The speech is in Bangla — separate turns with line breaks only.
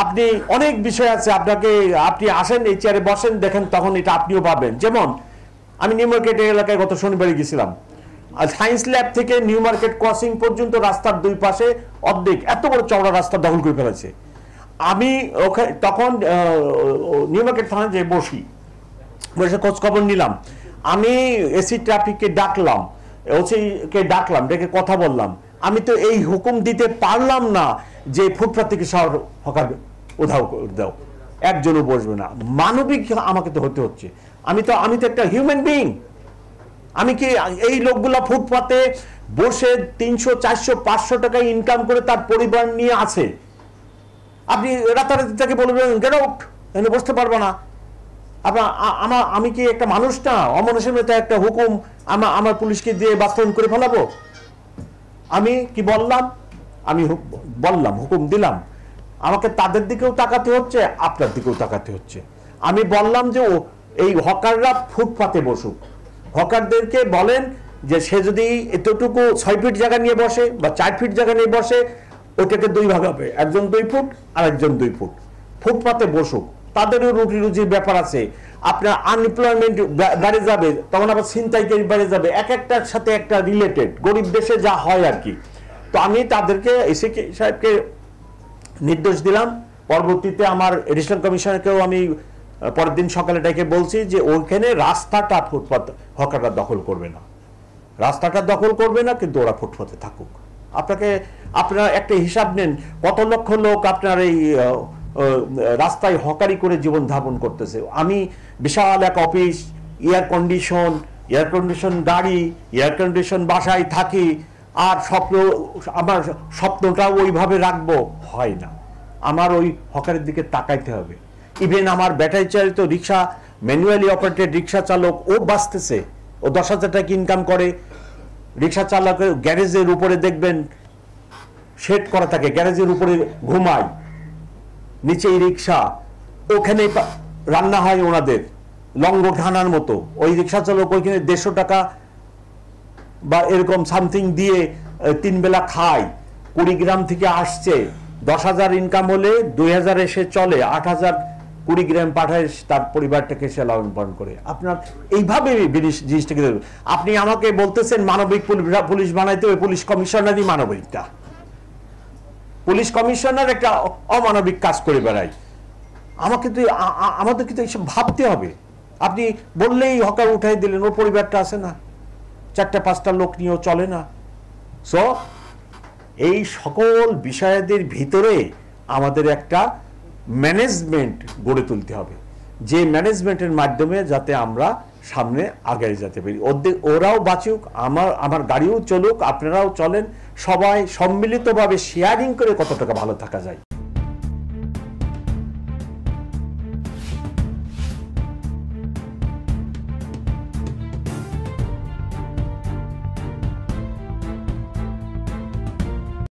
আপনি অনেক বিষয় আছে, আপনি আসেন এই চেয়ারে বসেন, দেখেন তখন এটা আপনিও পাবেন। যেমন আমি নিউ মার্কেট এলাকায় গত শনিবারে গেছিলাম, সায়েন্স ল্যাব থেকে নিউ মার্কেট ক্রসিং পর্যন্ত রাস্তার দুই পাশে অর্ধেক এত বড় চওড়া রাস্তা দখল করে ফেলেছে। আমি তখন নিউ মার্কেট থানায় যে বসে খোঁজ খবর নিলাম। আমি এসি ট্রাফিককে ডাকলাম, ওসিকে ডাকলাম, ডেকে কথা বললাম। আমি তো এই হুকুম দিতে পারলাম না যে ফুটপাত থেকে শহর হকার উধাও দাও, একজনও বসবে না। মানবিক আমাকে তো হতে হচ্ছে। আমি তো একটা হিউম্যান বিইং। আমি কি এই লোকগুলা ফুটপাতে বসে 300, 400, 500 টাকা ইনকাম করে তার পরিবার নিয়ে আছে, আপনি রাতারাতি তাকে বলবেন গেট আউট, এখানে বসতে পারবো না? আমি কি একটা মানুষ না? অমানুষের মতো একটা হুকুম আমার পুলিশকে দিয়ে বাস্তবায়ন করে ফেলাবো? আমি কি বললাম? আমি বললাম, হুকুম দিলাম, আমাকে তাদের দিকেও তাকাতে হচ্ছে, আপনার দিকেও তাকাতে হচ্ছে। আমি বললাম যে এই হকাররা ফুটপাতে বসুক। হকারদেরকে বলেন যে সে যদি এতটুকু 6 ফিট জায়গা নিয়ে বসে বা 4 ফিট জায়গা নিয়ে বসে, ওটাকে 2 ভাগ হবে, একজন 2 ফুট আর একজন 2 ফুট। ফুটপাতে বসুক, তাদেরও রুটি রুজির ব্যাপার আছে। আপনার আনএমপ্লয়মেন্ট বেড়ে যাবে, তখন আবার ছিনতাইকারী বেড়ে যাবে, এক একটার সাথে একটা রিলেটেড, গরিব দেশে যা হয় আর কি। তো আমি তাদেরকে এসি সাহেবকে নির্দেশ দিলাম। পরবর্তীতে আমার এডিশনাল কমিশনারকেও আমি পরের দিন সকালে ডেকে বলছি যে ওইখানে রাস্তাটা ফুটপাত হকাররা দখল করবে না, রাস্তাটা দখল করবে না, কিন্তু ওরা ফুটপাতে থাকুক। আপনারা একটা হিসাব নেন, কত লক্ষ লোক আপনার এই রাস্তায় হকারি করে জীবন ধারণ করতেছে। আমি বিশাল এক অফিস, এয়ার কন্ডিশন গাড়ি, এয়ার কন্ডিশন বাসায় থাকি, আর আমার স্বপ্নটাও ওইভাবে রাখবো, হয় না। আমার ওই হকারের দিকে তাকাইতে হবে। ইভেন আমার ব্যাটারি চালিত রিক্সা, ম্যানুয়ালি অপারেটেড রিক্সা চালক, ও বাঁচতেছে, ও 10,000 টাকা ইনকাম করে। রিক্সা চালকের গ্যারেজের উপরে দেখবেন শেড করা থাকে, গ্যারেজের উপরে ঘুমায়, নিচেই রিক্সা, ওখানে রান্না হয় ওনাদের লঙ্গরখানার মতো। ওই রিক্সা চালক ওইখানে 150 টাকা বা এরকম সামথিং দিয়ে 3 বেলা খায়। কুড়িগ্রাম থেকে আসছে, 10,000 ইনকাম হলে 2,000 এসে চলে, 8,000 কুড়িগ্রাম পাঠায় তার পরিবারটাকে সে লালন পালন করে। আপনার এইভাবে জিনিসটাকে আপনি আমাকে বলতেছেন মানবিক পুলিশ বানাইতে, ওই পুলিশ কমিশনারই মানবিকটা। পুলিশ কমিশনার একটা অমানবিক কাজ করে বেড়ায়। আমাদের কিন্তু এইসব ভাবতে হবে। আপনি বললেই হকার উঠাই দিলেন, ওর পরিবারটা আছে না, 4-5টা লোক নিয়েও চলে না। সো এই সকল বিষয়াদের ভিতরে আমাদের একটা ম্যানেজমেন্ট গড়ে তুলতে হবে, যে ম্যানেজমেন্টের মাধ্যমে যাতে আমরা সামনে আগায় যেতে পারি। ওরাও বাঁচুক, আমার গাড়িও চলুক, আপনারাও চলেন, সবাই সম্মিলিতভাবে শেয়ারিং করে কত টাকা ভালো থাকা যায়।